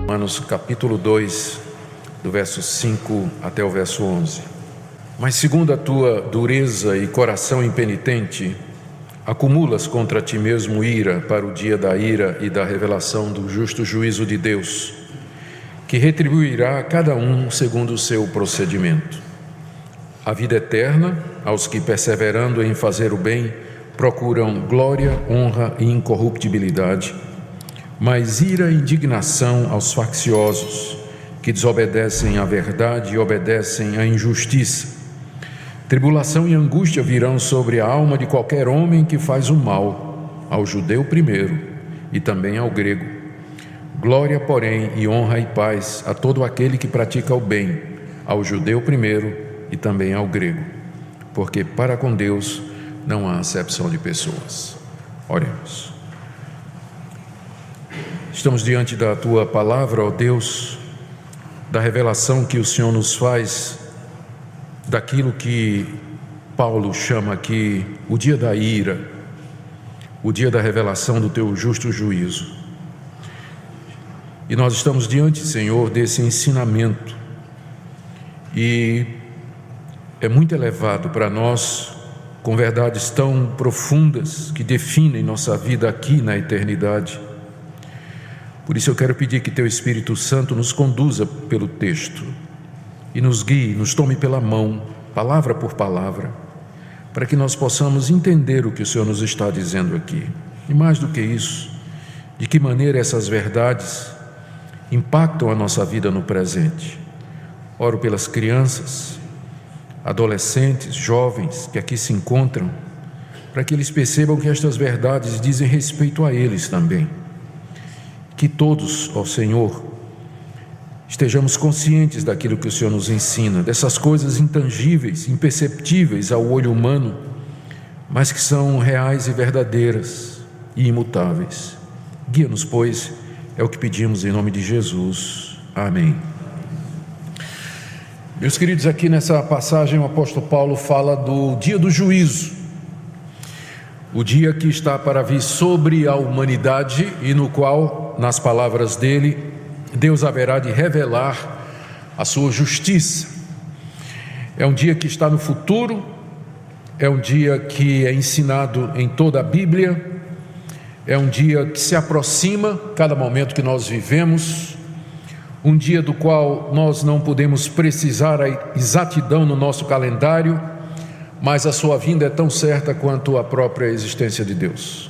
Romanos capítulo 2, do verso 5 até o verso 11. Mas segundo a tua dureza e coração impenitente, acumulas contra ti mesmo ira para o dia da ira e da revelação do justo juízo de Deus, que retribuirá a cada um segundo o seu procedimento. A vida eterna aos que, perseverando em fazer o bem, procuram glória, honra e incorruptibilidade, mas ira e indignação aos facciosos, que desobedecem à verdade e obedecem à injustiça. Tribulação e angústia virão sobre a alma de qualquer homem que faz o mal, ao judeu primeiro e também ao grego. Glória, porém, e honra e paz a todo aquele que pratica o bem, ao judeu primeiro e também ao grego, porque para com Deus não há acepção de pessoas. Oremos. Estamos diante da Tua Palavra, ó Deus, da revelação que o Senhor nos faz daquilo que Paulo chama aqui o dia da ira, o dia da revelação do Teu justo juízo. E nós estamos diante, Senhor, desse ensinamento, e é muito elevado para nós, com verdades tão profundas que definem nossa vida aqui na eternidade. Por isso eu quero pedir que Teu Espírito Santo nos conduza pelo texto e nos guie, nos tome pela mão, palavra por palavra, para que nós possamos entender o que o Senhor nos está dizendo aqui. E mais do que isso, de que maneira essas verdades impactam a nossa vida no presente. Oro pelas crianças, adolescentes, jovens que aqui se encontram, para que eles percebam que estas verdades dizem respeito a eles também. Que todos, ó Senhor, estejamos conscientes daquilo que o Senhor nos ensina, dessas coisas intangíveis, imperceptíveis ao olho humano, mas que são reais e verdadeiras e imutáveis. Guia-nos, pois, é o que pedimos em nome de Jesus. Amém. Meus queridos, aqui nessa passagem o apóstolo Paulo fala do dia do juízo, o dia que está para vir sobre a humanidade e no qual, nas palavras dele, Deus haverá de revelar a sua justiça. É um dia que está no futuro, é um dia que é ensinado em toda a Bíblia, é um dia que se aproxima cada momento que nós vivemos, um dia do qual nós não podemos precisar a exatidão no nosso calendário, mas a sua vinda é tão certa quanto a própria existência de Deus.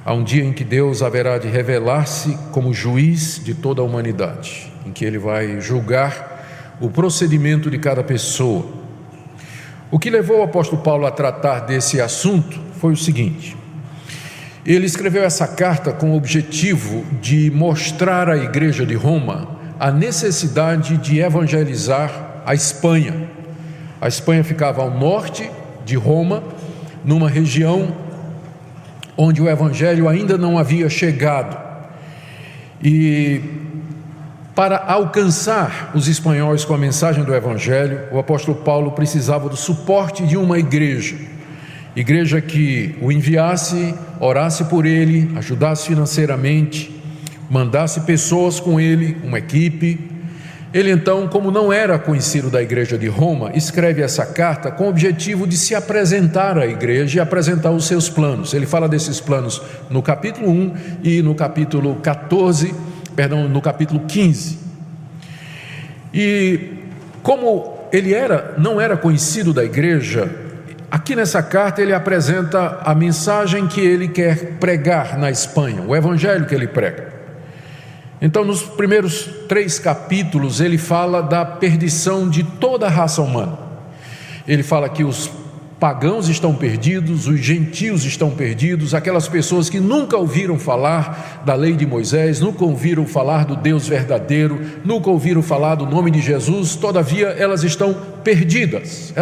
Há um dia em que Deus haverá de revelar-se como juiz de toda a humanidade, em que Ele vai julgar o procedimento de cada pessoa. O que levou o apóstolo Paulo a tratar desse assunto foi o seguinte: ele escreveu essa carta com o objetivo de mostrar à igreja de Roma a necessidade de evangelizar a Espanha. A Espanha ficava ao norte de Roma, numa região onde o evangelho ainda não havia chegado. E para alcançar os espanhóis com a mensagem do evangelho, o apóstolo Paulo precisava do suporte de uma igreja que o enviasse, orasse por ele, ajudasse financeiramente, mandasse pessoas com ele, uma equipe. Ele então, como não era conhecido da igreja de Roma, escreve essa carta com o objetivo de se apresentar à igreja e apresentar os seus planos. Ele fala desses planos no capítulo 1 e no capítulo 15. E como ele não era conhecido da igreja, aqui nessa carta ele apresenta a mensagem que ele quer pregar na Espanha, o evangelho que ele prega. Então, nos primeiros 3 capítulos, ele fala da perdição de toda a raça humana. Ele fala que os pagãos estão perdidos, os gentios estão perdidos, aquelas pessoas que nunca ouviram falar da lei de Moisés, nunca ouviram falar do Deus verdadeiro, nunca ouviram falar do nome de Jesus, todavia elas estão perdidas,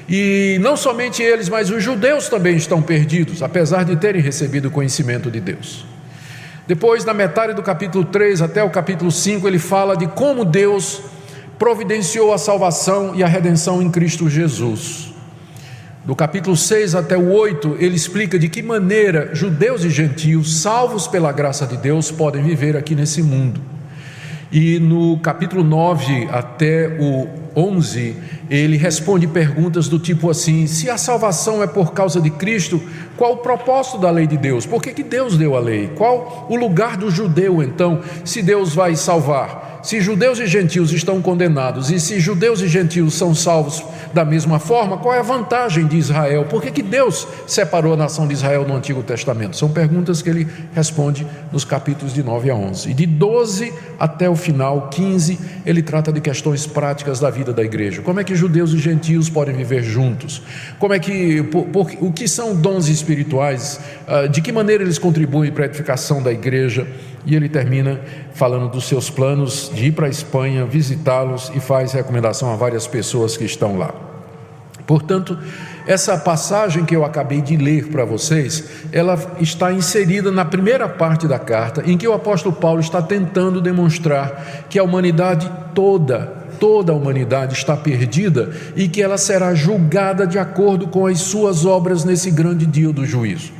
E não somente eles, mas os judeus também estão perdidos, apesar de terem recebido o conhecimento de Deus. Depois, na metade do capítulo 3 até o capítulo 5, ele fala de como Deus providenciou a salvação e a redenção em Cristo Jesus. Do capítulo 6 até o 8, ele explica de que maneira judeus e gentios, salvos pela graça de Deus, podem viver aqui nesse mundo. E no capítulo 9 até o 11, ele responde perguntas do tipo assim: se a salvação é por causa de Cristo, qual o propósito da lei de Deus? Por que Deus deu a lei? Qual o lugar do judeu, então, se Deus vai salvar? Se judeus e gentios estão condenados, e se judeus e gentios são salvos da mesma forma, qual é a vantagem de Israel? Por que Deus separou a nação de Israel no Antigo Testamento? São perguntas que ele responde nos capítulos de 9 a 11. E de 12 até o final, 15, ele trata de questões práticas da vida da igreja. Como é que judeus e gentios podem viver juntos? Como é que, o que são dons espirituais? De que maneira eles contribuem para a edificação da igreja? E ele termina falando dos seus planos de ir para a Espanha, visitá-los, e faz recomendação a várias pessoas que estão lá. Portanto, essa passagem que eu acabei de ler para vocês, ela está inserida na primeira parte da carta, em que o apóstolo Paulo está tentando demonstrar que a humanidade toda a humanidade está perdida e que ela será julgada de acordo com as suas obras nesse grande dia do juízo.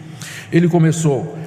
Ele começou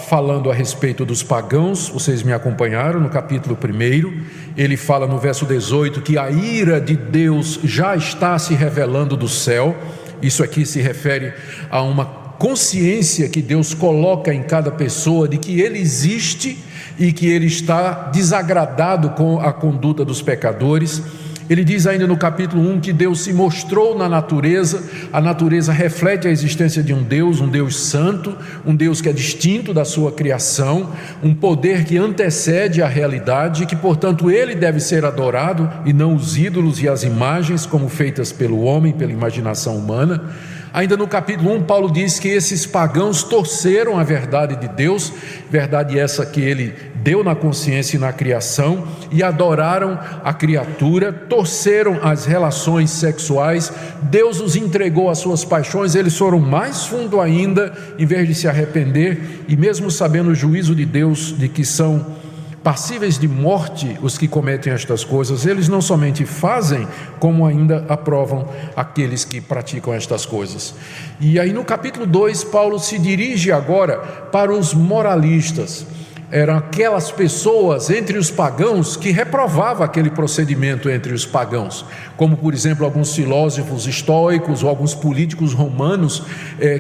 falando a respeito dos pagãos. Vocês me acompanharam no capítulo 1, ele fala no verso 18 que a ira de Deus já está se revelando do céu. Isso aqui se refere a uma consciência que Deus coloca em cada pessoa de que Ele existe e que Ele está desagradado com a conduta dos pecadores. Ele diz ainda no capítulo 1 que Deus se mostrou na natureza. A natureza reflete a existência de um Deus santo, um Deus que é distinto da sua criação, um poder que antecede a realidade, e que portanto Ele deve ser adorado e não os ídolos e as imagens como feitas pelo homem, pela imaginação humana. Ainda no capítulo 1, Paulo diz que esses pagãos torceram a verdade de Deus, verdade essa que Ele deu na consciência e na criação, e adoraram a criatura, torceram as relações sexuais. Deus os entregou às suas paixões, eles foram mais fundo ainda, em vez de se arrepender, e mesmo sabendo o juízo de Deus, de que são passíveis de morte os que cometem estas coisas, eles não somente fazem, como ainda aprovam aqueles que praticam estas coisas. E aí no capítulo 2, Paulo se dirige agora para os moralistas. Eram aquelas pessoas entre os pagãos que reprovavam aquele procedimento entre os pagãos, como por exemplo alguns filósofos estoicos ou alguns políticos romanos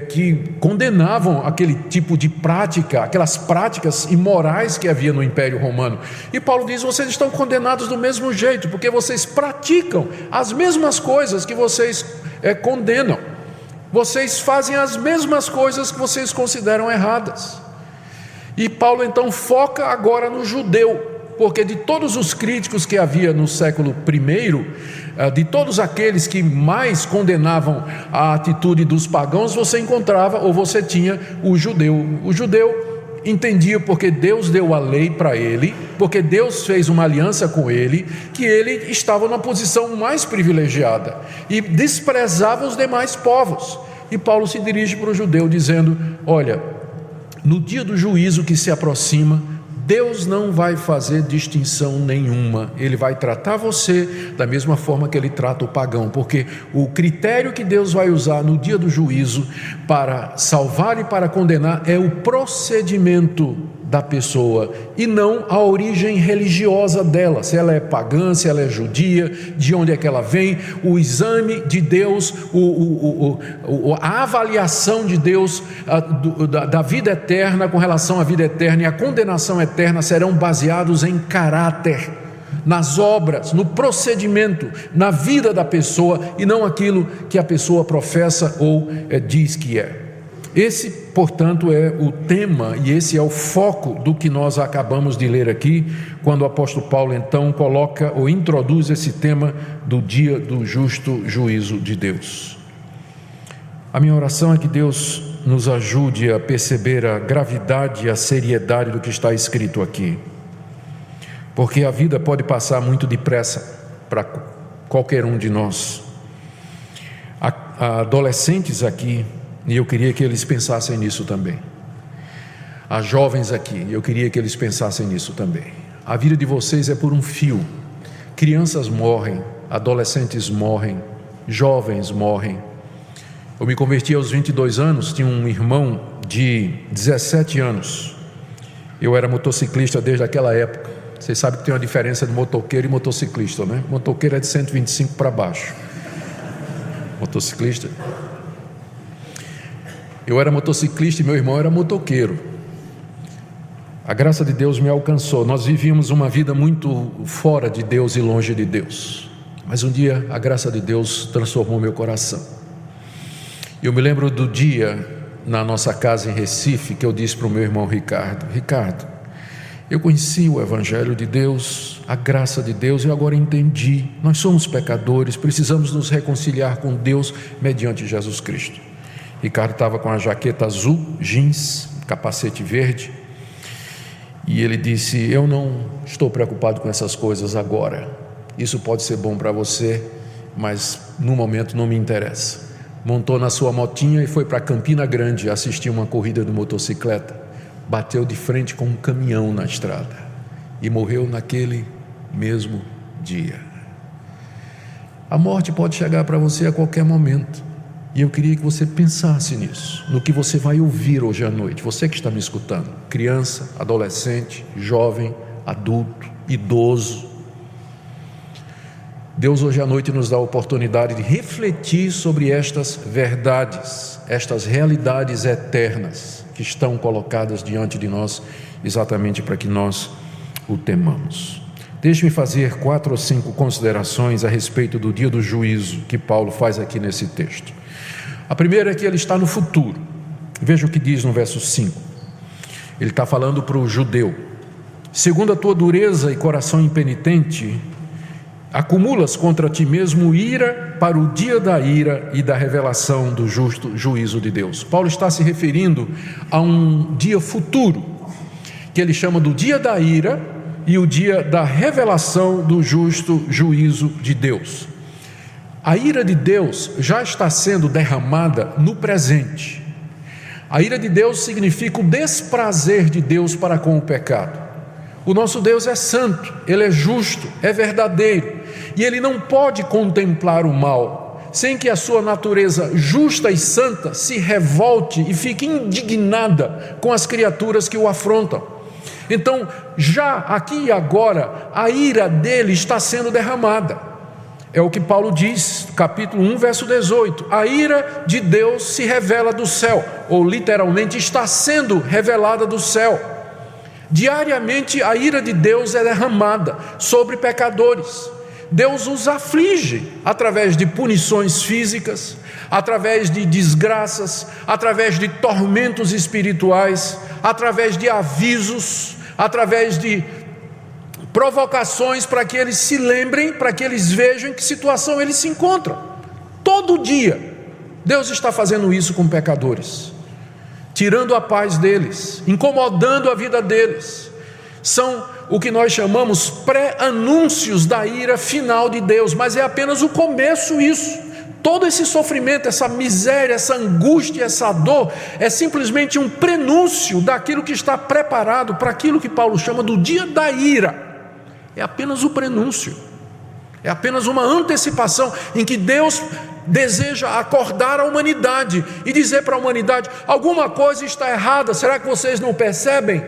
que condenavam aquele tipo de prática, aquelas práticas imorais que havia no Império Romano. E Paulo diz: vocês estão condenados do mesmo jeito, porque vocês praticam as mesmas coisas que vocês condenam, vocês fazem as mesmas coisas que vocês consideram erradas. E Paulo então foca agora no judeu, porque de todos os críticos que havia no século I, de todos aqueles que mais condenavam a atitude dos pagãos, você encontrava, ou você tinha, o judeu. O judeu entendia, porque Deus deu a lei para ele, porque Deus fez uma aliança com ele, que ele estava na posição mais privilegiada e desprezava os demais povos. E Paulo se dirige para o judeu dizendo: olha, no dia do juízo que se aproxima, Deus não vai fazer distinção nenhuma. Ele vai tratar você da mesma forma que Ele trata o pagão, porque o critério que Deus vai usar no dia do juízo para salvar e para condenar é o procedimento da pessoa, e não a origem religiosa dela, se ela é pagã, se ela é judia, de onde é que ela vem. O exame de Deus, a avaliação de Deus da vida eterna, com relação à vida eterna e a condenação eterna, serão baseados em caráter, nas obras, no procedimento, na vida da pessoa, e não aquilo que a pessoa professa ou diz que é. Esse, portanto, é o tema, e esse é o foco do que nós acabamos de ler aqui, quando o apóstolo Paulo então coloca ou introduz esse tema do dia do justo juízo de Deus. A minha oração é que Deus nos ajude a perceber a gravidade e a seriedade do que está escrito aqui, porque a vida pode passar muito depressa para qualquer um de nós. Há adolescentes aqui, e eu queria que eles pensassem nisso também. Há jovens aqui, e eu queria que eles pensassem nisso também. A vida de vocês é por um fio. Crianças morrem, adolescentes morrem, jovens morrem. Eu me converti aos 22 anos, tinha um irmão de 17 anos. Eu era motociclista desde aquela época. Vocês sabem que tem uma diferença de motoqueiro e motociclista, né? Motoqueiro é de 125 para baixo. Motociclista. Eu era motociclista e meu irmão era motoqueiro. A graça de Deus me alcançou. Nós vivíamos uma vida muito fora de Deus e longe de Deus. Mas um dia a graça de Deus transformou meu coração. Eu me lembro do dia na nossa casa em Recife que eu disse para o meu irmão Ricardo, eu conheci o Evangelho de Deus, a graça de Deus, e agora entendi. Nós somos pecadores, precisamos nos reconciliar com Deus mediante Jesus Cristo. Ricardo estava com a jaqueta azul, jeans, capacete verde, e ele disse: eu não estou preocupado com essas coisas agora. Isso pode ser bom para você, mas no momento não me interessa. Montou na sua motinha e foi para Campina Grande assistir uma corrida de motocicleta. Bateu de frente com um caminhão na estrada e morreu naquele mesmo dia. A morte pode chegar para você a qualquer momento, e eu queria que você pensasse nisso, no que você vai ouvir hoje à noite. Você que está me escutando, criança, adolescente, jovem, adulto, idoso. Deus hoje à noite nos dá a oportunidade de refletir sobre estas verdades, estas realidades eternas que estão colocadas diante de nós, exatamente para que nós o temamos. Deixe-me fazer 4 ou 5 considerações a respeito do dia do juízo que Paulo faz aqui nesse texto. A primeira é que ele está no futuro. Veja o que diz no verso 5. Ele está falando para o judeu: segundo a tua dureza e coração impenitente, acumulas contra ti mesmo ira para o dia da ira e da revelação do justo juízo de Deus. Paulo está se referindo a um dia futuro, que ele chama do dia da ira e o dia da revelação do justo juízo de Deus. A ira de Deus já está sendo derramada no presente. A ira de Deus significa o desprazer de Deus para com o pecado. O nosso Deus é santo, Ele é justo, é verdadeiro, e Ele não pode contemplar o mal sem que a sua natureza justa e santa se revolte e fique indignada com as criaturas que o afrontam. Então, já aqui e agora, a ira dele está sendo derramada. É o que Paulo diz, capítulo 1, verso 18: a ira de Deus se revela do céu, ou literalmente está sendo revelada do céu. Diariamente a ira de Deus é derramada sobre pecadores. Deus os aflige através de punições físicas, através de desgraças, através de tormentos espirituais, através de avisos, através de provocações para que eles se lembrem, para que eles vejam em que situação eles se encontram. Todo dia Deus está fazendo isso com pecadores, tirando a paz deles, incomodando a vida deles. São o que nós chamamos pré-anúncios da ira final de Deus, mas é apenas o começo isso. Todo esse sofrimento, essa miséria, essa angústia, essa dor, é simplesmente um prenúncio daquilo que está preparado para aquilo que Paulo chama do dia da ira. É apenas o prenúncio, é apenas uma antecipação em que Deus deseja acordar a humanidade e dizer para a humanidade: alguma coisa está errada. Será que vocês não percebem?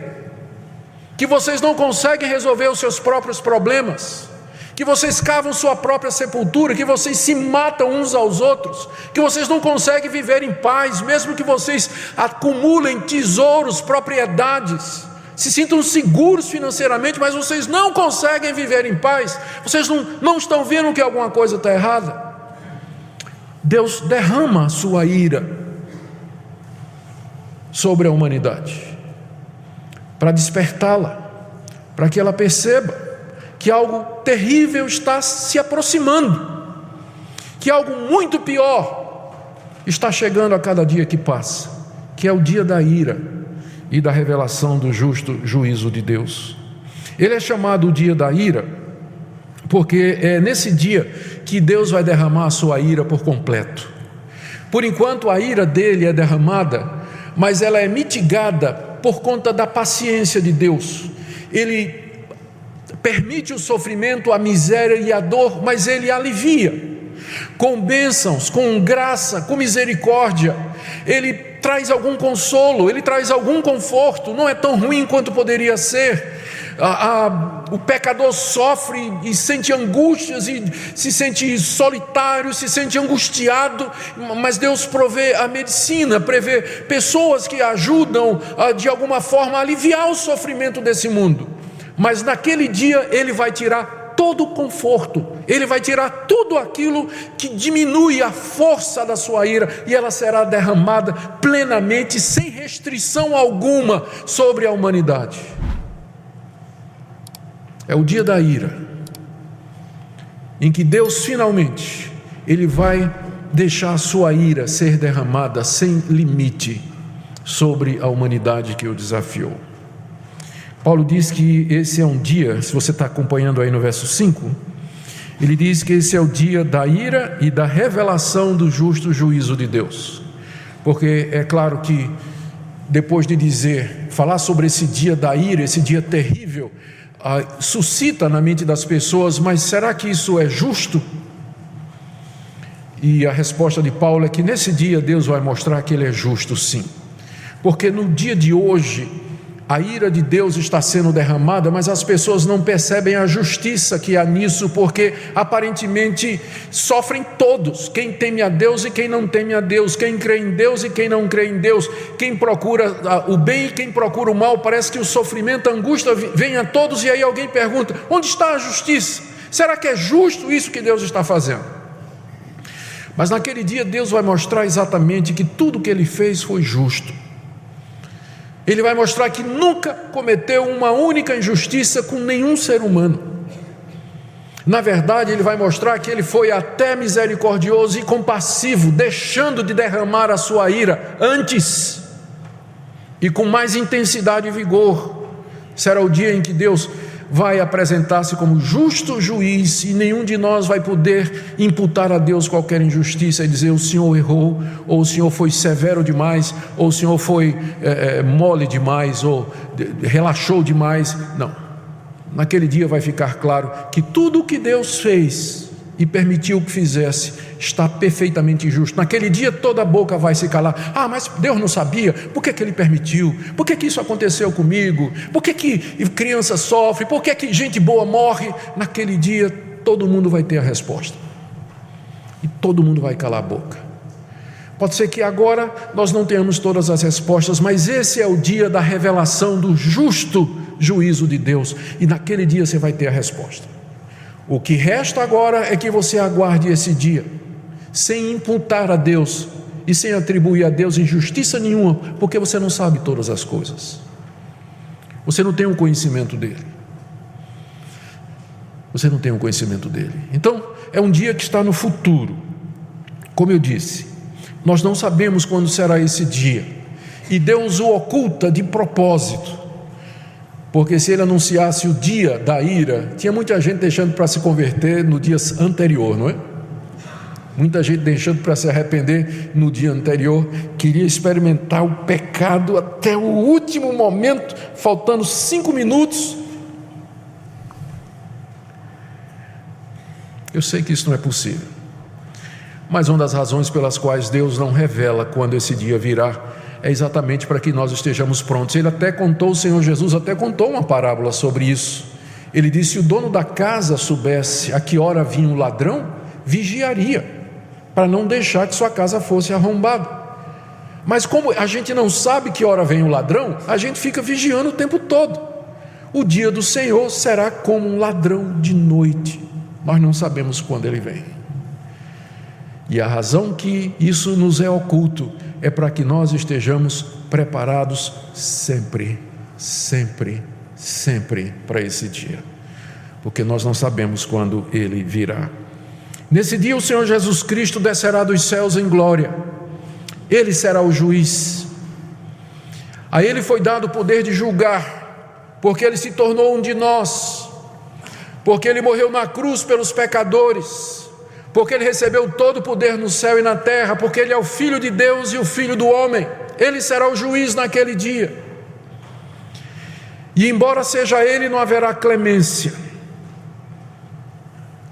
Que vocês não conseguem resolver os seus próprios problemas, que vocês cavam sua própria sepultura, que vocês se matam uns aos outros, que vocês não conseguem viver em paz, mesmo que vocês acumulem tesouros, propriedades, se sintam seguros financeiramente, mas vocês não conseguem viver em paz. Vocês não estão vendo que alguma coisa está errada? Deus derrama a sua ira sobre a humanidade para despertá-la, para que ela perceba que algo terrível está se aproximando, que algo muito pior está chegando a cada dia que passa, que é o dia da ira e da revelação do justo juízo de Deus. Ele é chamado o dia da ira porque é nesse dia que Deus vai derramar a sua ira por completo. Por enquanto a ira dele é derramada, mas ela é mitigada por conta da paciência de Deus. Ele permite o sofrimento, a miséria e a dor, mas ele alivia. com bênçãos, com graça, com misericórdia. Ele traz algum consolo, ele traz algum conforto. Não é tão ruim quanto poderia ser. O pecador sofre e sente angústias e se sente solitário, se sente angustiado, mas Deus provê a medicina, prevê pessoas que ajudam de alguma forma a aliviar o sofrimento desse mundo. Mas naquele dia Ele vai tirar todo o conforto, Ele vai tirar tudo aquilo que diminui a força da sua ira, e ela será derramada plenamente, sem restrição alguma sobre a humanidade. É o dia da ira, em que Deus finalmente, Ele vai deixar a sua ira ser derramada sem limite sobre a humanidade que o desafiou. Paulo diz que esse é um dia, se você está acompanhando aí no verso 5, ele diz que esse é o dia da ira e da revelação do justo juízo de Deus. Porque é claro que depois de falar sobre esse dia da ira, esse dia terrível, suscita na mente das pessoas, mas será que isso é justo? E a resposta de Paulo é que nesse dia Deus vai mostrar que Ele é justo, sim. Porque no dia de hoje, a ira de Deus está sendo derramada, mas as pessoas não percebem a justiça que há nisso, porque aparentemente sofrem todos, quem teme a Deus e quem não teme a Deus, quem crê em Deus e quem não crê em Deus, quem procura o bem e quem procura o mal. Parece que o sofrimento, a angústia vem a todos, e aí alguém pergunta: onde está a justiça? Será que é justo isso que Deus está fazendo? Mas naquele dia Deus vai mostrar exatamente que tudo que Ele fez foi justo. Ele vai mostrar que nunca cometeu uma única injustiça com nenhum ser humano. Na verdade, Ele vai mostrar que Ele foi até misericordioso e compassivo, deixando de derramar a sua ira antes e com mais intensidade e vigor. Será o dia em que Deus vai apresentar-se como justo juiz, e nenhum de nós vai poder imputar a Deus qualquer injustiça e dizer: o Senhor errou, ou o Senhor foi severo demais, ou o Senhor foi mole demais, ou relaxou demais. Não, naquele dia vai ficar claro que tudo o que Deus fez e permitiu que fizesse está perfeitamente justo. Naquele dia toda a boca vai se calar. Mas Deus não sabia? Por que Ele permitiu? Por que isso aconteceu comigo? Por que criança sofre? Por que gente boa morre? Naquele dia todo mundo vai ter a resposta, e todo mundo vai calar a boca. Pode ser que agora nós não tenhamos todas as respostas, mas esse é o dia da revelação do justo juízo de Deus, e naquele dia você vai ter a resposta. O que resta agora é que você aguarde esse dia, sem imputar a Deus e sem atribuir a Deus injustiça nenhuma, porque você não sabe todas as coisas, você não tem o conhecimento dele, então é um dia que está no futuro. Como eu disse, nós não sabemos quando será esse dia, e Deus o oculta de propósito, porque se Ele anunciasse o dia da ira, tinha muita gente deixando para se converter no dia anterior, não é? Muita gente deixando para se arrepender no dia anterior, queria experimentar o pecado até o último momento, faltando 5 minutos. Eu sei que isso não é possível, mas uma das razões pelas quais Deus não revela quando esse dia virá é exatamente para que nós estejamos prontos. O Senhor Jesus até contou uma parábola sobre isso. Ele disse: se o dono da casa soubesse a que hora vinha o ladrão, vigiaria, para não deixar que sua casa fosse arrombada. Mas como a gente não sabe que hora vem o ladrão, a gente fica vigiando o tempo todo. O dia do Senhor será como um ladrão de noite, nós não sabemos quando ele vem. E a razão que isso nos é oculto é para que nós estejamos preparados sempre para esse dia, porque nós não sabemos quando Ele virá. Nesse dia o Senhor Jesus Cristo descerá dos céus em glória, Ele será o juiz. A Ele foi dado o poder de julgar, porque Ele se tornou um de nós, porque Ele morreu na cruz pelos pecadores, porque Ele recebeu todo o poder no céu e na terra, porque Ele é o Filho de Deus e o Filho do homem. Ele será o juiz naquele dia, e embora seja Ele, não haverá clemência,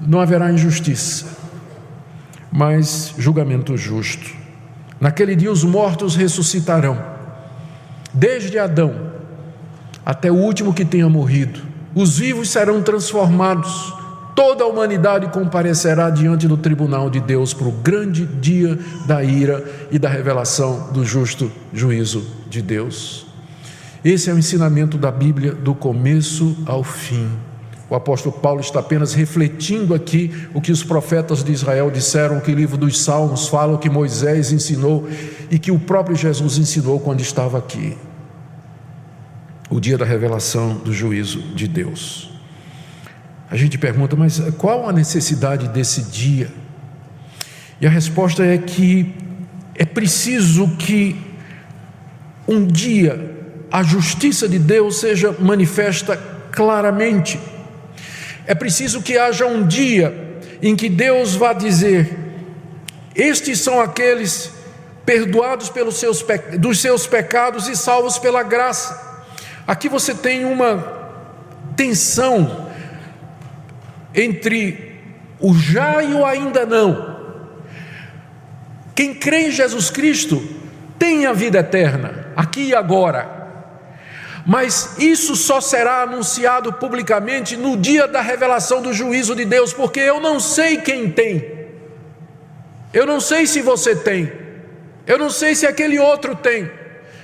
não haverá injustiça. mas julgamento justo. Naquele dia os mortos ressuscitarão, desde Adão até o último que tenha morrido. Os vivos serão transformados. Toda a humanidade comparecerá diante do tribunal de Deus para o grande dia da ira e da revelação do justo juízo de Deus. Esse é o ensinamento da Bíblia do começo ao fim. O apóstolo Paulo está apenas refletindo aqui o que os profetas de Israel disseram, o que o livro dos Salmos fala, o que Moisés ensinou e que o próprio Jesus ensinou quando estava aqui. O dia da revelação do juízo de Deus. A gente pergunta, mas qual a necessidade desse dia? E a resposta é que é preciso que um dia a justiça de Deus seja manifesta claramente. É preciso que haja um dia em que Deus vá dizer: estes são aqueles perdoados dos seus pecados e salvos pela graça. Aqui você tem uma tensão entre o já e o ainda não. Quem crê em Jesus Cristo tem a vida eterna, aqui e agora. Mas isso só será anunciado publicamente no dia da revelação do juízo de Deus, porque eu não sei quem tem, eu não sei se você tem, eu não sei se aquele outro tem,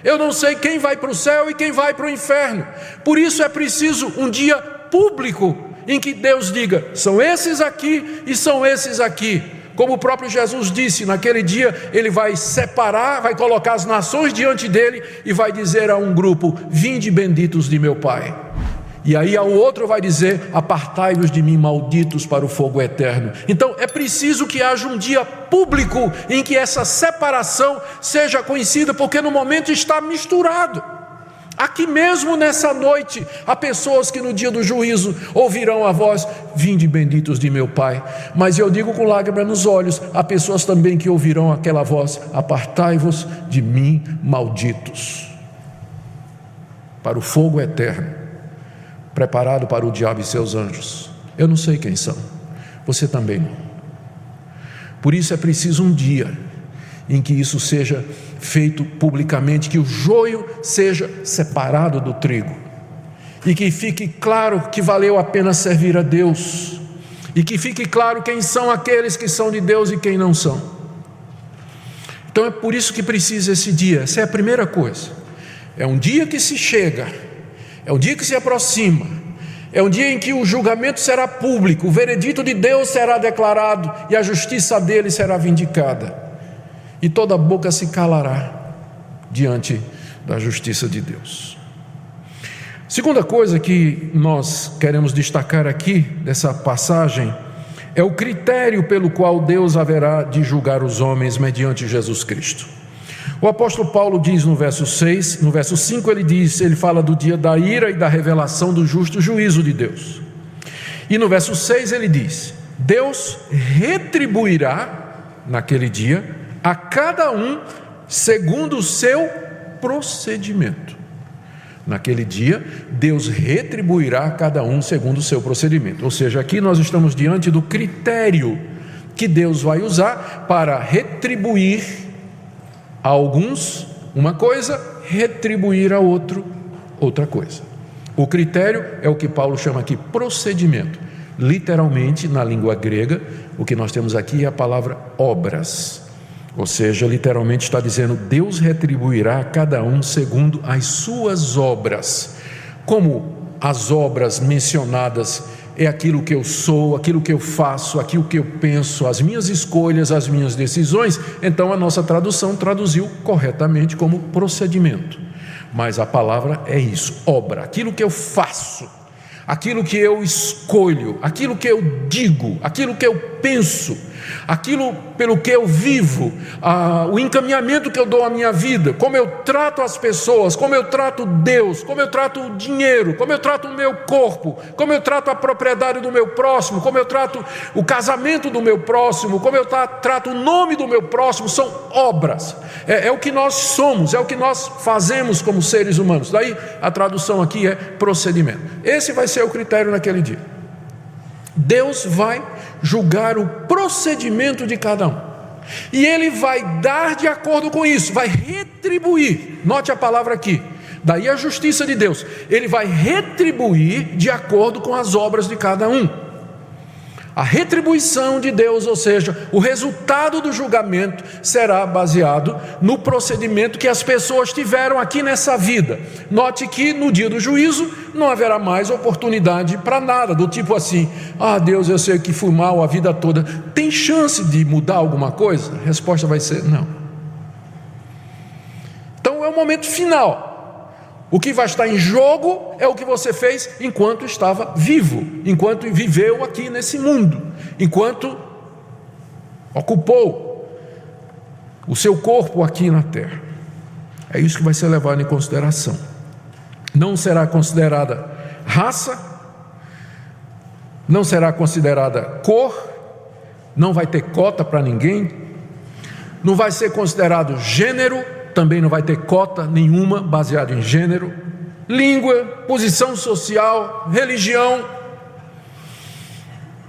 eu não sei quem vai para o céu e quem vai para o inferno. Por isso é preciso um dia público em que Deus diga: são esses aqui e são esses aqui. Como o próprio Jesus disse, naquele dia Ele vai separar, vai colocar as nações diante dele e vai dizer a um grupo: vinde benditos de meu Pai. E aí ao outro vai dizer: apartai-vos de mim, malditos, para o fogo eterno. Então é preciso que haja um dia público em que essa separação seja conhecida, porque no momento está misturado. Aqui mesmo nessa noite, há pessoas que no dia do juízo ouvirão a voz: vinde benditos de meu Pai. Mas eu digo com lágrimas nos olhos, há pessoas também que ouvirão aquela voz: apartai-vos de mim, malditos, para o fogo eterno, preparado para o diabo e seus anjos. Eu não sei quem são, você também não. Por isso é preciso um dia em que isso seja feito publicamente, que o joio seja separado do trigo, e que fique claro que valeu a pena servir a Deus, e que fique claro quem são aqueles que são de Deus e quem não são. Então é por isso que precisa esse dia. Essa é a primeira coisa. É um dia que se chega, é um dia que se aproxima, é um dia em que o julgamento será público, o veredito de Deus será declarado e a justiça dele será vindicada. E toda boca se calará diante da justiça de Deus. Segunda coisa que nós queremos destacar aqui dessa passagem é o critério pelo qual Deus haverá de julgar os homens mediante Jesus Cristo. O apóstolo Paulo diz no verso 6, no verso 5 ele fala do dia da ira e da revelação do justo juízo de Deus. E no verso 6 ele diz: Deus retribuirá naquele dia a cada um segundo o seu procedimento. Naquele dia, Deus retribuirá a cada um segundo o seu procedimento. Ou seja, aqui nós estamos diante do critério que Deus vai usar para retribuir a alguns uma coisa, retribuir a outro outra coisa. O critério é o que Paulo chama aqui procedimento. Literalmente, na língua grega, o que nós temos aqui é a palavra obras. Ou seja, literalmente está dizendo: Deus retribuirá a cada um segundo as suas obras. Como as obras mencionadas é aquilo que eu sou, aquilo que eu faço, aquilo que eu penso, as minhas escolhas, as minhas decisões, então a nossa tradução traduziu corretamente como procedimento. Mas a palavra é isso, obra, aquilo que eu faço, aquilo que eu escolho, aquilo que eu digo, aquilo que eu penso, aquilo pelo que eu vivo, o encaminhamento que eu dou à minha vida, como eu trato as pessoas, como eu trato Deus, como eu trato o dinheiro, como eu trato o meu corpo, como eu trato a propriedade do meu próximo, como eu trato o casamento do meu próximo, como eu trato o nome do meu próximo, são obras, é o que nós somos, é o que nós fazemos como seres humanos. Daí a tradução aqui é procedimento. Esse vai ser o critério naquele dia. Deus vai julgar o procedimento de cada um. E Ele vai dar de acordo com isso, vai retribuir. Note a palavra aqui. Daí a justiça de Deus. Ele vai retribuir de acordo com as obras de cada um. A retribuição de Deus, ou seja, o resultado do julgamento será baseado no procedimento que as pessoas tiveram aqui nessa vida. Note que no dia do juízo não haverá mais oportunidade para nada, do tipo assim: Deus, eu sei que fui mal a vida toda, tem chance de mudar alguma coisa? A resposta vai ser não. Então é o momento final. O que vai estar em jogo é o que você fez enquanto estava vivo, enquanto viveu aqui nesse mundo, enquanto ocupou o seu corpo aqui na terra. É isso que vai ser levado em consideração. Não será considerada raça, não será considerada cor, não vai ter cota para ninguém, não vai ser considerado gênero, também não vai ter cota nenhuma baseada em gênero, língua, posição social, religião.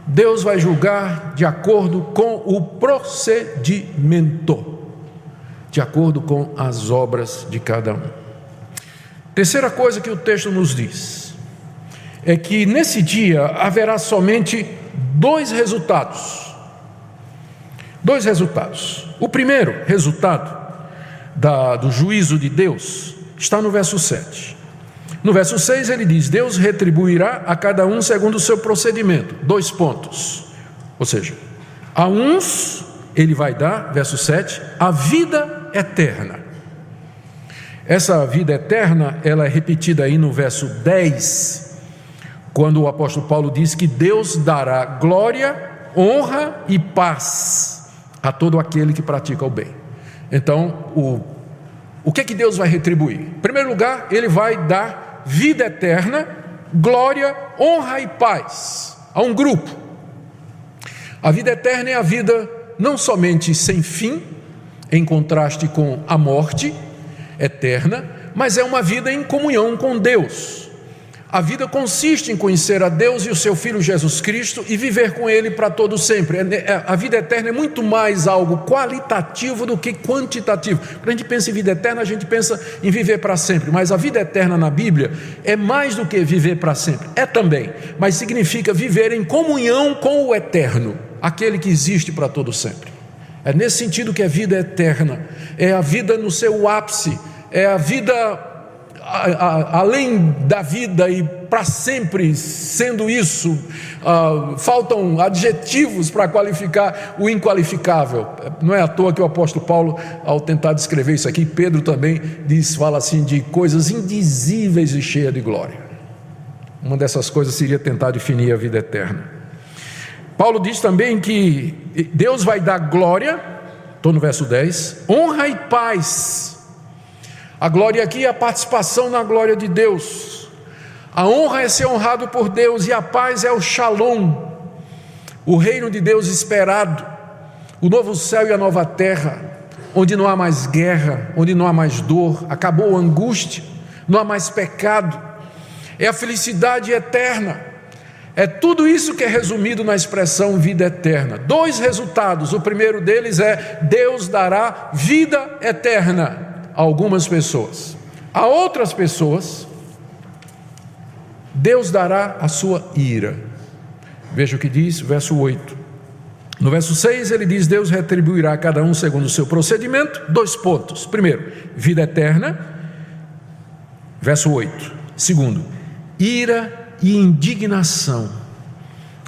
Deus vai julgar de acordo com o procedimento, de acordo com as obras de cada um. Terceira coisa que o texto nos diz é que nesse dia haverá somente dois resultados. Dois resultados. O primeiro resultado do juízo de Deus está no verso 7. No verso 6 ele diz: Deus retribuirá a cada um segundo o seu procedimento. 2 pontos. Ou seja, a uns ele vai dar, verso 7, a vida eterna. Essa vida eterna, ela é repetida aí no verso 10, quando o apóstolo Paulo diz que Deus dará glória, honra e paz a todo aquele que pratica o bem. Então, o que é que Deus vai retribuir? Em primeiro lugar, Ele vai dar vida eterna, glória, honra e paz a um grupo. A vida eterna é a vida não somente sem fim, em contraste com a morte eterna, mas é uma vida em comunhão com Deus. A vida consiste em conhecer a Deus e o seu Filho Jesus Cristo e viver com Ele para todo sempre. A vida eterna é muito mais algo qualitativo do que quantitativo. Quando a gente pensa em vida eterna, a gente pensa em viver para sempre, mas a vida eterna na Bíblia é mais do que viver para sempre. É também, mas significa viver em comunhão com o eterno, aquele que existe para todo sempre. É nesse sentido que a vida eterna é a vida no seu ápice, é a vida além da vida e para sempre sendo isso. Faltam adjetivos para qualificar o inqualificável. Não é à toa que o apóstolo Paulo, ao tentar descrever isso aqui, Pedro também fala assim de coisas indizíveis e cheias de glória. Uma dessas coisas seria tentar definir a vida eterna. Paulo diz também que Deus vai dar glória, estou no verso 10, honra e paz. A glória aqui é a participação na glória de Deus. A honra é ser honrado por Deus, e a paz é o shalom, o reino de Deus esperado, o novo céu e a nova terra, onde não há mais guerra, onde não há mais dor, acabou a angústia, não há mais pecado, é a felicidade eterna. É tudo isso que é resumido na expressão vida eterna. 2 resultados. O primeiro deles é: Deus dará vida eterna a algumas pessoas. A outras pessoas, Deus dará a sua ira. Veja o que diz o verso 8. No verso 6 ele diz: Deus retribuirá a cada um segundo o seu procedimento. 2 pontos. Primeiro, vida eterna. Verso 8. Segundo, ira e indignação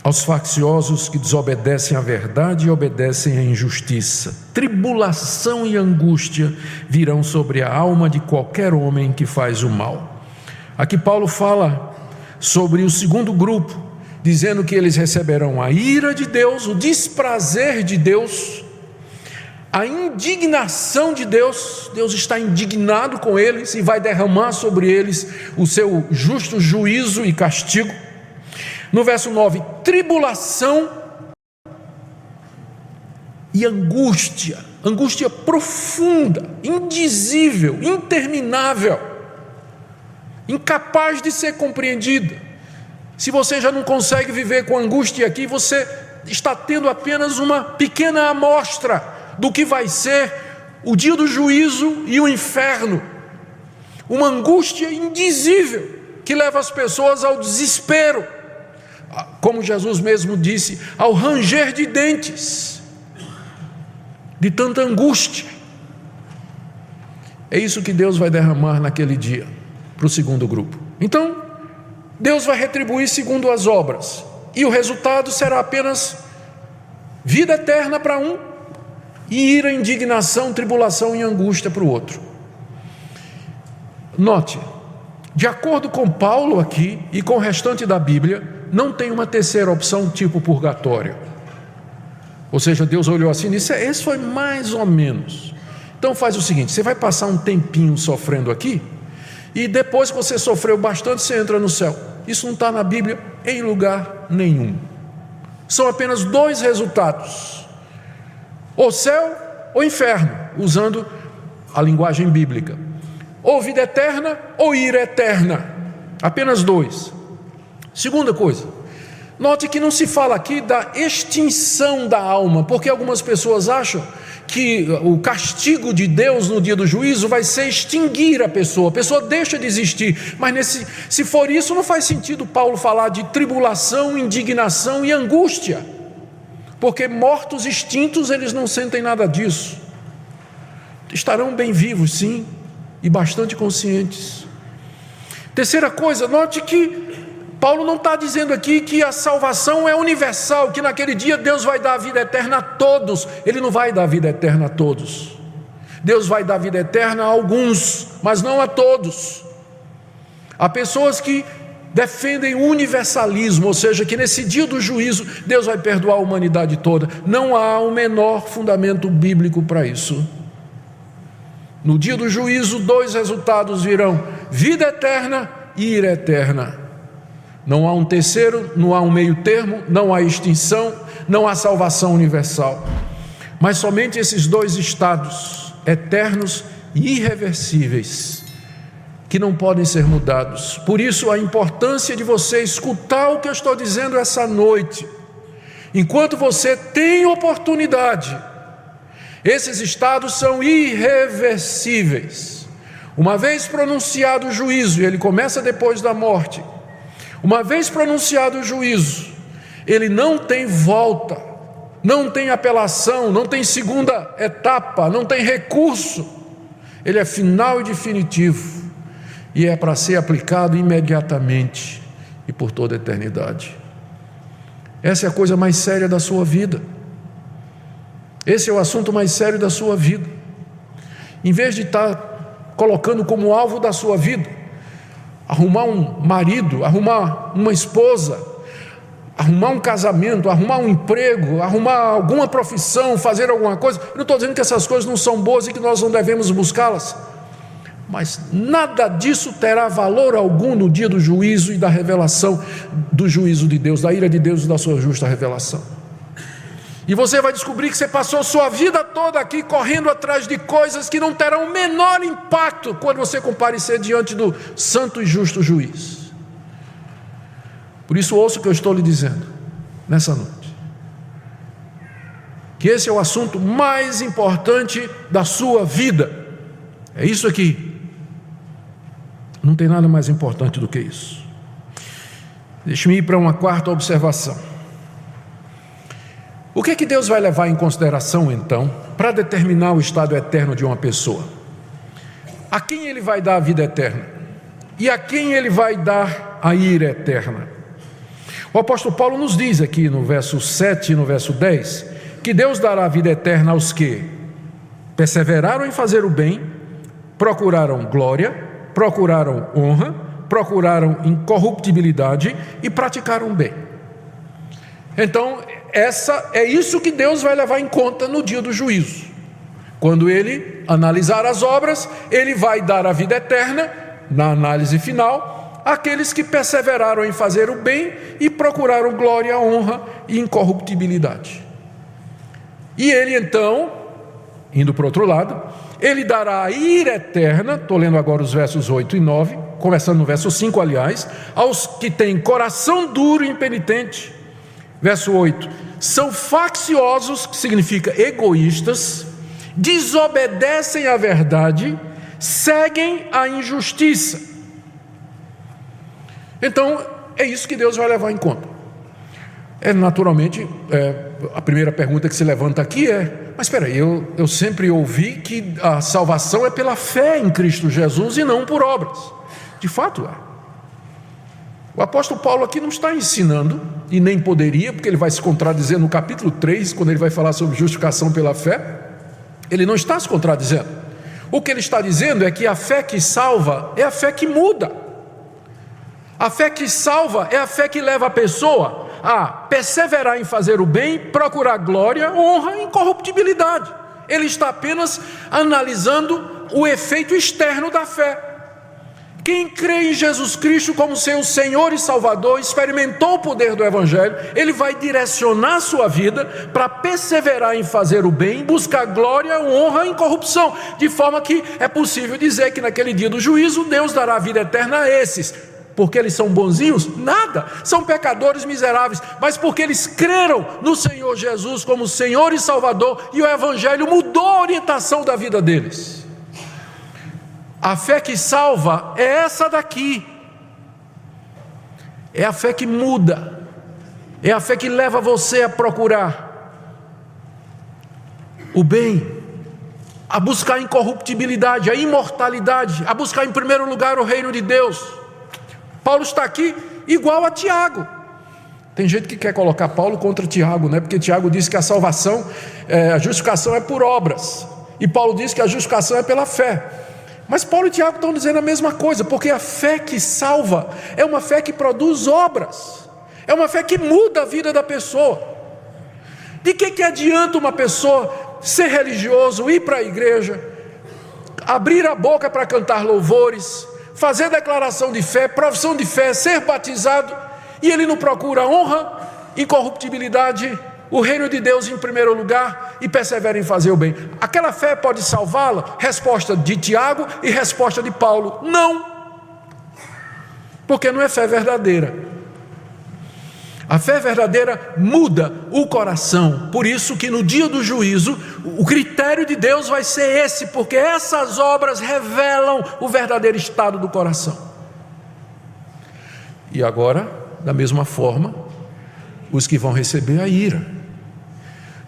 aos facciosos que desobedecem à verdade e obedecem à injustiça. Tribulação e angústia virão sobre a alma de qualquer homem que faz o mal. Aqui Paulo fala sobre o segundo grupo, dizendo que eles receberão a ira de Deus, o desprazer de Deus, a indignação de Deus. Deus está indignado com eles e vai derramar sobre eles o seu justo juízo e castigo. No verso 9, tribulação e angústia, angústia profunda, indizível, interminável, incapaz de ser compreendida. Se você já não consegue viver com angústia aqui, você está tendo apenas uma pequena amostra do que vai ser o dia do juízo e o inferno. Uma angústia indizível que leva as pessoas ao desespero, como Jesus mesmo disse, ao ranger de dentes, de tanta angústia. É isso que Deus vai derramar naquele dia, para o segundo grupo. Então, Deus vai retribuir segundo as obras, e o resultado será apenas vida eterna para um, e ira, indignação, tribulação e angústia para o outro. Note, de acordo com Paulo aqui e com o restante da Bíblia, não tem uma terceira opção tipo purgatório. Ou seja, Deus olhou assim e disse: esse foi mais ou menos. Então faz o seguinte, você vai passar um tempinho sofrendo aqui, e depois que você sofreu bastante, você entra no céu. Isso não está na Bíblia em lugar nenhum. São apenas dois resultados: ou céu ou inferno, usando a linguagem bíblica. Ou vida eterna ou ira eterna. Apenas dois. Segunda coisa, note que não se fala aqui da extinção da alma, porque algumas pessoas acham que o castigo de Deus no dia do juízo vai ser extinguir a pessoa deixa de existir. Mas se for isso, não faz sentido Paulo falar de tribulação, indignação e angústia, porque mortos extintos, eles não sentem nada disso. Estarão bem vivos, sim, e bastante conscientes. Terceira coisa, note que Paulo não está dizendo aqui que a salvação é universal, que naquele dia Deus vai dar a vida eterna a todos. Ele não vai dar a vida eterna a todos. Deus vai dar a vida eterna a alguns, mas não a todos. Há pessoas que defendem o universalismo, ou seja, que nesse dia do juízo Deus vai perdoar a humanidade toda. Não há o menor fundamento bíblico para isso. No dia do juízo, dois resultados virão: vida eterna e ira eterna. Não há um terceiro, não há um meio termo, não há extinção, não há salvação universal. Mas somente esses dois estados, eternos e irreversíveis, que não podem ser mudados. Por isso a importância de você escutar o que eu estou dizendo essa noite. Enquanto você tem oportunidade, esses estados são irreversíveis. Uma vez pronunciado o juízo, e ele começa depois da morte, uma vez pronunciado o juízo, ele não tem volta, não tem apelação, não tem segunda etapa, não tem recurso. Ele é final e definitivo, e é para ser aplicado imediatamente e por toda a eternidade. Essa é a coisa mais séria da sua vida. Esse é o assunto mais sério da sua vida. Em vez de estar colocando como alvo da sua vida arrumar um marido, arrumar uma esposa, arrumar um casamento, arrumar um emprego, arrumar alguma profissão, fazer alguma coisa, eu não estou dizendo que essas coisas não são boas e que nós não devemos buscá-las, mas nada disso terá valor algum no dia do juízo e da revelação do juízo de Deus, da ira de Deus e da sua justa revelação. E você vai descobrir que você passou sua vida toda aqui correndo atrás de coisas que não terão o menor impacto quando você comparecer diante do santo e justo juiz. Por isso, ouça o que eu estou lhe dizendo nessa noite, que esse é o assunto mais importante da sua vida. É isso aqui. Não tem nada mais importante do que isso. Deixe-me ir para uma quarta observação. O que é que Deus vai levar em consideração, então, para determinar o estado eterno de uma pessoa? A quem Ele vai dar a vida eterna? E a quem Ele vai dar a ira eterna? O apóstolo Paulo nos diz aqui no verso 7 e no verso 10, que Deus dará a vida eterna aos que perseveraram em fazer o bem, procuraram glória, procuraram honra, procuraram incorruptibilidade e praticaram bem. Então, é isso que Deus vai levar em conta no dia do juízo. Quando Ele analisar as obras, Ele vai dar a vida eterna, na análise final, àqueles que perseveraram em fazer o bem e procuraram glória, honra e incorruptibilidade. E Ele então, indo para o outro lado, Ele dará a ira eterna, estou lendo agora os versos 8 e 9, começando no verso 5, aliás, aos que têm coração duro e impenitente. Verso 8: são facciosos, que significa egoístas, desobedecem à verdade, seguem a injustiça. Então, é isso que Deus vai levar em conta. Naturalmente, a primeira pergunta que se levanta aqui é: mas espera aí, eu sempre ouvi que a salvação é pela fé em Cristo Jesus e não por obras. De fato é. O apóstolo Paulo aqui não está ensinando, e nem poderia, porque ele vai se contradizer no capítulo 3, quando ele vai falar sobre justificação pela fé. Ele não está se contradizendo. O que ele está dizendo é que a fé que salva é a fé que muda. A fé que salva é a fé que leva a pessoa a perseverar em fazer o bem, procurar glória, honra e incorruptibilidade. Ele está apenas analisando o efeito externo da fé. Quem crê em Jesus Cristo como seu Senhor e Salvador, experimentou o poder do Evangelho, ele vai direcionar sua vida para perseverar em fazer o bem, buscar glória, honra e incorrupção, de forma que é possível dizer que naquele dia do juízo, Deus dará a vida eterna a esses. Porque eles são bonzinhos? Nada, são pecadores miseráveis, mas porque eles creram no Senhor Jesus como Senhor e Salvador, e o Evangelho mudou a orientação da vida deles. A fé que salva é essa daqui, é a fé que muda, é a fé que leva você a procurar o bem, a buscar a incorruptibilidade, a imortalidade, a buscar em primeiro lugar o reino de Deus. Paulo está aqui igual a Tiago. Tem gente que quer colocar Paulo contra Tiago, né? Porque Tiago diz que a salvação, a justificação é por obras, e Paulo diz que a justificação é pela fé. Mas Paulo e Tiago estão dizendo a mesma coisa, porque a fé que salva é uma fé que produz obras, é uma fé que muda a vida da pessoa. De que adianta uma pessoa ser religioso, ir para a igreja, abrir a boca para cantar louvores, fazer declaração de fé, profissão de fé, ser batizado, e ele não procura honra, incorruptibilidade, o reino de Deus em primeiro lugar, e persevera em fazer o bem? Aquela fé pode salvá-la? Resposta de Tiago e resposta de Paulo: não, porque não é fé verdadeira. A fé verdadeira muda o coração. Por isso que no dia do juízo, o critério de Deus vai ser esse, porque essas obras revelam o verdadeiro estado do coração. E agora, da mesma forma, os que vão receber a ira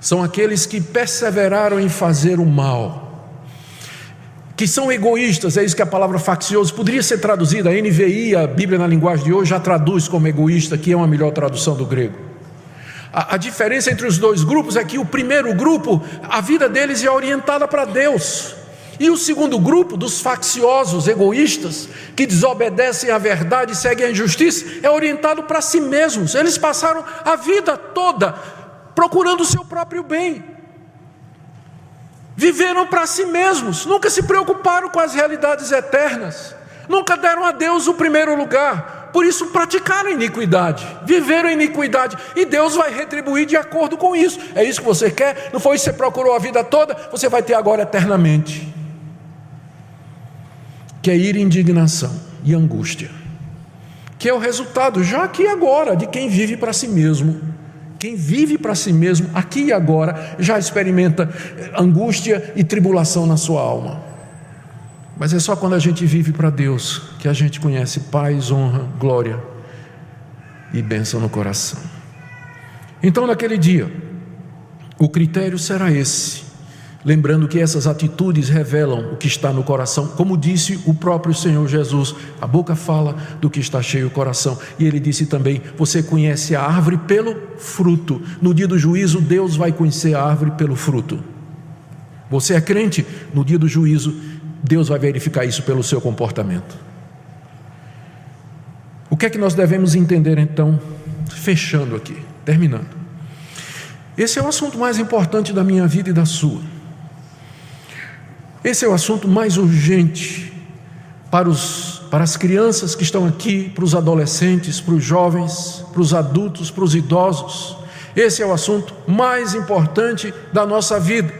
são aqueles que perseveraram em fazer o mal, que são egoístas. É isso que a palavra faccioso poderia ser traduzida. A NVI, a Bíblia na linguagem de hoje, já traduz como egoísta, que é uma melhor tradução do grego. A diferença entre os dois grupos é que o primeiro grupo, a vida deles é orientada para Deus, e o segundo grupo, dos facciosos, egoístas, que desobedecem à verdade e seguem a injustiça, é orientado para si mesmos. Eles passaram a vida toda procurando o seu próprio bem, viveram para si mesmos, nunca se preocuparam com as realidades eternas, nunca deram a Deus o primeiro lugar, por isso praticaram iniquidade, viveram iniquidade, e Deus vai retribuir de acordo com isso. É isso que você quer? Não foi isso que você procurou a vida toda? Você vai ter agora eternamente. Que é ira, indignação e angústia, que é o resultado já aqui e agora de quem vive para si mesmo. Quem vive para si mesmo aqui e agora já experimenta angústia e tribulação na sua alma. Mas é só quando a gente vive para Deus que a gente conhece paz, honra, glória e bênção no coração. Então naquele dia, o critério será esse. Lembrando que essas atitudes revelam o que está no coração. Como disse o próprio Senhor Jesus, a boca fala do que está cheio o coração. E ele disse também: você conhece a árvore pelo fruto. No dia do juízo, Deus vai conhecer a árvore pelo fruto. Você é crente? No dia do juízo, Deus vai verificar isso pelo seu comportamento. O que é que nós devemos entender então? Fechando aqui, terminando. Esse é o assunto mais importante da minha vida e da sua. Esse é o assunto mais urgente para as crianças que estão aqui, para os adolescentes, para os jovens, para os adultos, para os idosos. Esse é o assunto mais importante da nossa vida,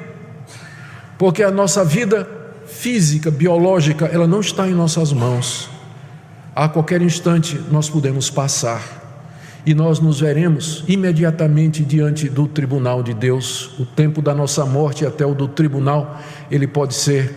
porque a nossa vida física, biológica, ela não está em nossas mãos. A qualquer instante nós podemos passar, e nós nos veremos imediatamente diante do tribunal de Deus. O tempo da nossa morte até o do tribunal, ele pode ser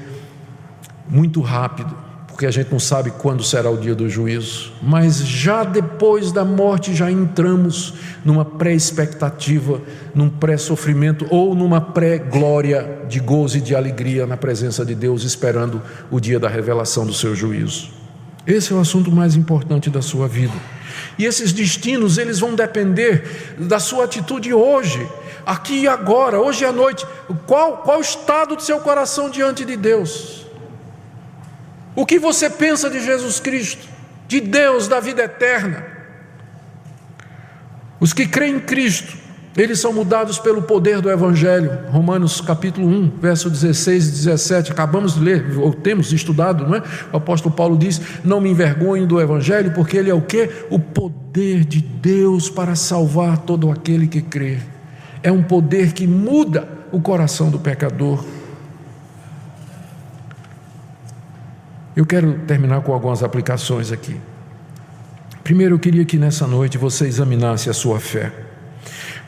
muito rápido, porque a gente não sabe quando será o dia do juízo, mas já depois da morte já entramos numa pré-expectativa, num pré-sofrimento ou numa pré-glória de gozo e de alegria na presença de Deus, esperando o dia da revelação do seu juízo. Esse é o assunto mais importante da sua vida, e esses destinos, eles vão depender da sua atitude hoje, aqui e agora, hoje à noite. Qual o estado do seu coração diante de Deus? O que você pensa de Jesus Cristo, de Deus, da vida eterna? Os que creem em Cristo, eles são mudados pelo poder do Evangelho. Romanos capítulo 1, verso 16 e 17, acabamos de ler, ou temos estudado, não é? O apóstolo Paulo diz: não me envergonho do Evangelho, porque ele é o quê? O poder de Deus para salvar todo aquele que crê. É um poder que muda o coração do pecador. Eu quero terminar com algumas aplicações aqui. Primeiro, eu queria que nessa noite você examinasse a sua fé.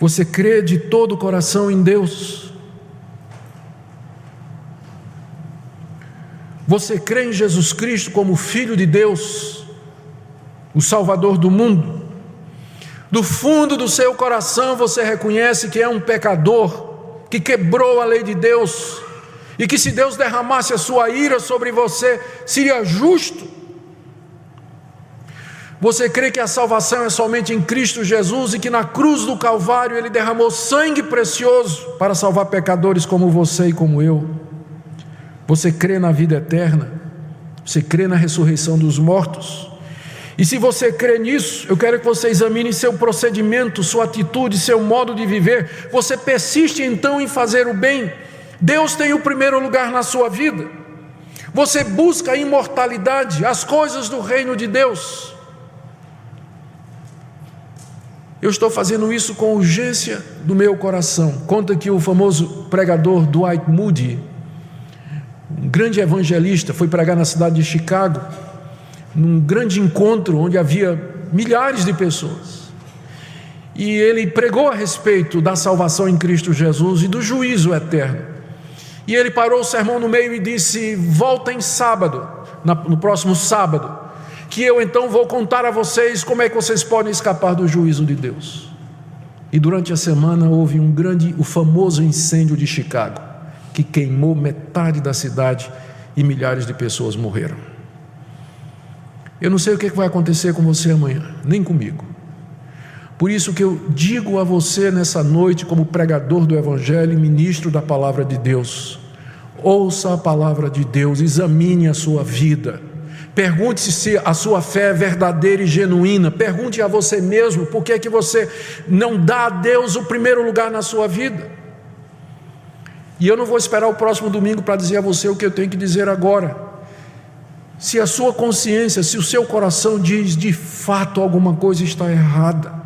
Você crê de todo o coração em Deus? Você crê em Jesus Cristo como Filho de Deus, o Salvador do mundo? Do fundo do seu coração você reconhece que é um pecador, que quebrou a lei de Deus, e que se Deus derramasse a sua ira sobre você, seria justo? Você crê que a salvação é somente em Cristo Jesus e que na cruz do Calvário Ele derramou sangue precioso para salvar pecadores como você e como eu? Você crê na vida eterna? Você crê na ressurreição dos mortos? E se você crê nisso, eu quero que você examine seu procedimento, sua atitude, seu modo de viver. Você persiste então em fazer o bem? Deus tem o primeiro lugar na sua vida? Você busca a imortalidade, as coisas do reino de Deus? Eu estou fazendo isso com urgência do meu coração. Conta que o famoso pregador Dwight Moody, um grande evangelista, foi pregar na cidade de Chicago, num grande encontro onde havia milhares de pessoas. E ele pregou a respeito da salvação em Cristo Jesus e do juízo eterno. E ele parou o sermão no meio e disse: voltem sábado, no próximo sábado, que eu então vou contar a vocês como é que vocês podem escapar do juízo de Deus. E durante a semana houve o famoso incêndio de Chicago, que queimou metade da cidade e milhares de pessoas morreram. Eu não sei o que vai acontecer com você amanhã, nem comigo. Por isso que eu digo a você nessa noite, como pregador do Evangelho e ministro da palavra de Deus: ouça a palavra de Deus, examine a sua vida, pergunte-se se a sua fé é verdadeira e genuína. Pergunte a você mesmo: por que é que você não dá a Deus o primeiro lugar na sua vida? E eu não vou esperar o próximo domingo para dizer a você o que eu tenho que dizer agora. Se a sua consciência, se o seu coração diz: de fato alguma coisa está errada,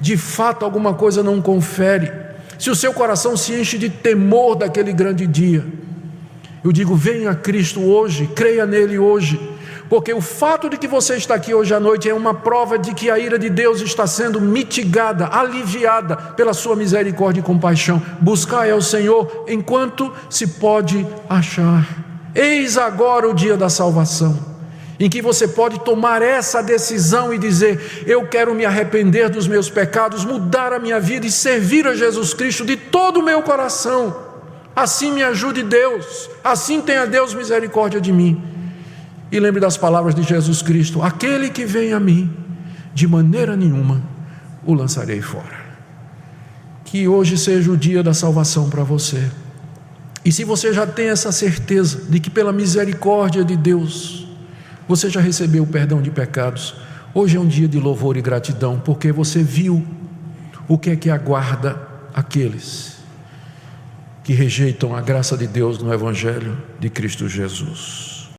de fato alguma coisa não confere, se o seu coração se enche de temor daquele grande dia, eu digo: venha a Cristo hoje, creia nele hoje, porque o fato de que você está aqui hoje à noite é uma prova de que a ira de Deus está sendo mitigada, aliviada pela sua misericórdia e compaixão. Buscai ao Senhor enquanto se pode achar. Eis agora o dia da salvação, em que você pode tomar essa decisão e dizer: eu quero me arrepender dos meus pecados, mudar a minha vida e servir a Jesus Cristo de todo o meu coração. Assim me ajude Deus, assim tenha Deus misericórdia de mim. E lembre das palavras de Jesus Cristo: aquele que vem a mim, de maneira nenhuma o lançarei fora. Que hoje seja o dia da salvação para você. E se você já tem essa certeza de que pela misericórdia de Deus você já recebeu o perdão de pecados, hoje é um dia de louvor e gratidão, porque você viu o que é que aguarda aqueles que rejeitam a graça de Deus no Evangelho de Cristo Jesus.